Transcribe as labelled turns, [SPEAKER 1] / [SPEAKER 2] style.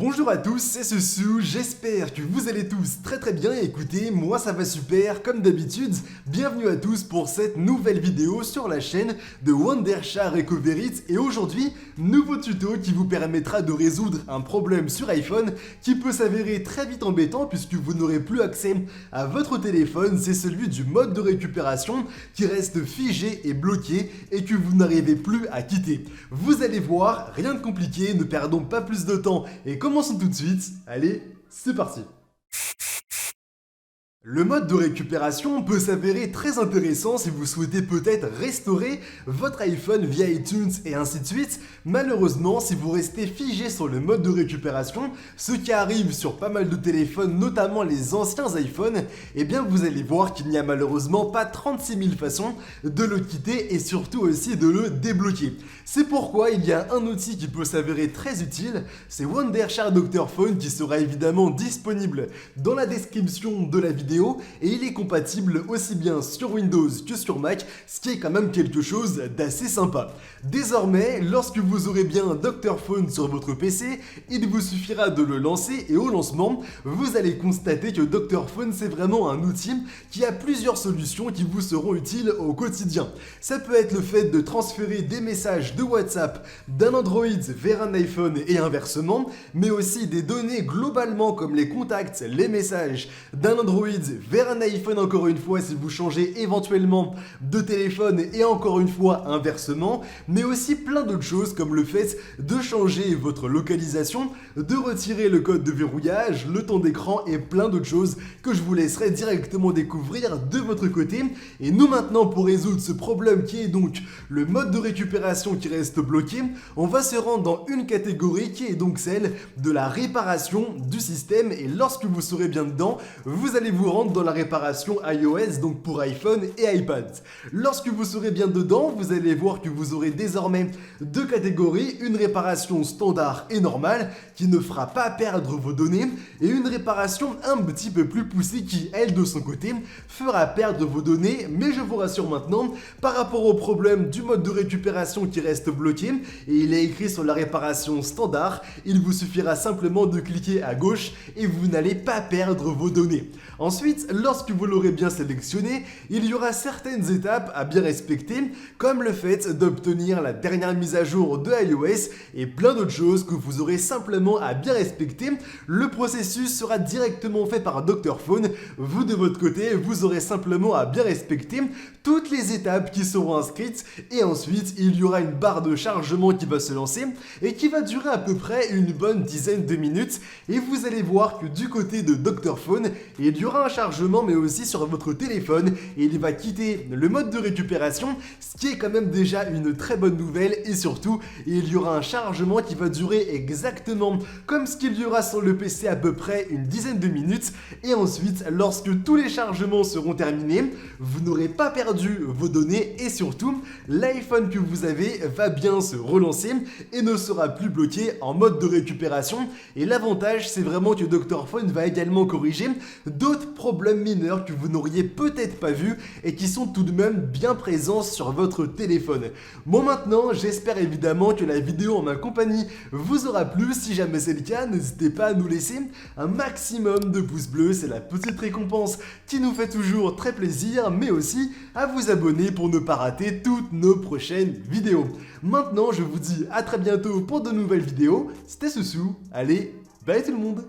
[SPEAKER 1] Bonjour à tous, c'est Susu, j'espère que vous allez tous très bien et écoutez, moi ça va super comme d'habitude. Bienvenue à tous pour cette nouvelle vidéo sur la chaîne de Wondershare Recovery et aujourd'hui, nouveau tuto qui vous permettra de résoudre un problème sur iPhone qui peut s'avérer très vite embêtant puisque vous n'aurez plus accès à votre téléphone, c'est celui du mode de récupération qui reste figé et bloqué et que vous n'arrivez plus à quitter. Vous allez voir, rien de compliqué, ne perdons pas plus de temps et commençons tout de suite, allez, c'est parti. Le mode de récupération peut s'avérer très intéressant si vous souhaitez peut-être restaurer votre iPhone via iTunes et ainsi de suite. Malheureusement, si vous restez figé sur le mode de récupération, ce qui arrive sur pas mal de téléphones, notamment les anciens iPhones, eh bien vous allez voir qu'il n'y a malheureusement pas 36 000 façons de le quitter et surtout aussi de le débloquer. C'est pourquoi il y a un outil qui peut s'avérer très utile, c'est Wondershare Dr Phone qui sera évidemment disponible dans la description de la vidéo. Et il est compatible aussi bien sur Windows que sur Mac, ce qui est quand même quelque chose d'assez sympa. Désormais, lorsque vous aurez bien un Dr Phone sur votre PC, il vous suffira de le lancer et au lancement, vous allez constater que Dr Phone c'est vraiment un outil qui a plusieurs solutions qui vous seront utiles au quotidien. Ça peut être le fait de transférer des messages de WhatsApp d'un Android vers un iPhone et inversement, mais aussi des données globalement comme les contacts, les messages d'un Android vers un iPhone encore une fois si vous changez éventuellement de téléphone et encore une fois inversement, mais aussi plein d'autres choses comme le fait de changer votre localisation, de retirer le code de verrouillage, le temps d'écran et plein d'autres choses que je vous laisserai directement découvrir de votre côté. Et nous maintenant pour résoudre ce problème qui est donc le mode de récupération qui reste bloqué, on va se rendre dans une catégorie qui est donc celle de la réparation du système et lorsque vous serez bien dedans, vous allez vous rendre dans la réparation iOS, donc pour iPhone et iPad. Lorsque vous serez bien dedans, vous allez voir que vous aurez désormais deux catégories, une réparation standard et normale qui ne fera pas perdre vos données et une réparation un petit peu plus poussée qui, elle de son côté, fera perdre vos données, mais je vous rassure maintenant, par rapport au problème du mode de récupération qui reste bloqué, et il est écrit sur la réparation standard, il vous suffira simplement de cliquer à gauche et vous n'allez pas perdre vos données. Ensuite, lorsque vous l'aurez bien sélectionné, il y aura certaines étapes à bien respecter, comme le fait d'obtenir la dernière mise à jour de iOS et plein d'autres choses que vous aurez simplement à bien respecter. Le processus sera directement fait par Dr Phone. Vous de votre côté, vous aurez simplement à bien respecter toutes les étapes qui seront inscrites et ensuite il y aura une barre de chargement qui va se lancer et qui va durer à peu près une bonne dizaine de minutes et vous allez voir que du côté de Dr Phone, il y aura un chargement mais aussi sur votre téléphone et il va quitter le mode de récupération, ce qui est quand même déjà une très bonne nouvelle et surtout il y aura un chargement qui va durer exactement comme ce qu'il y aura sur le PC à peu près une dizaine de minutes et ensuite lorsque tous les chargements seront terminés, vous n'aurez pas perdu vos données et surtout l'iPhone que vous avez va bien se relancer et ne sera plus bloqué en mode de récupération et l'avantage c'est vraiment que Dr Phone va également corriger d'autres problèmes mineurs que vous n'auriez peut-être pas vus et qui sont tout de même bien présents sur votre téléphone. Bon maintenant, j'espère évidemment que la vidéo en ma compagnie vous aura plu. Si jamais c'est le cas, n'hésitez pas à nous laisser un maximum de pouces bleus, c'est la petite récompense qui nous fait toujours très plaisir, mais aussi à vous abonner pour ne pas rater toutes nos prochaines vidéos. Maintenant, je vous dis à très bientôt pour de nouvelles vidéos. C'était Susu, allez, bye tout le monde!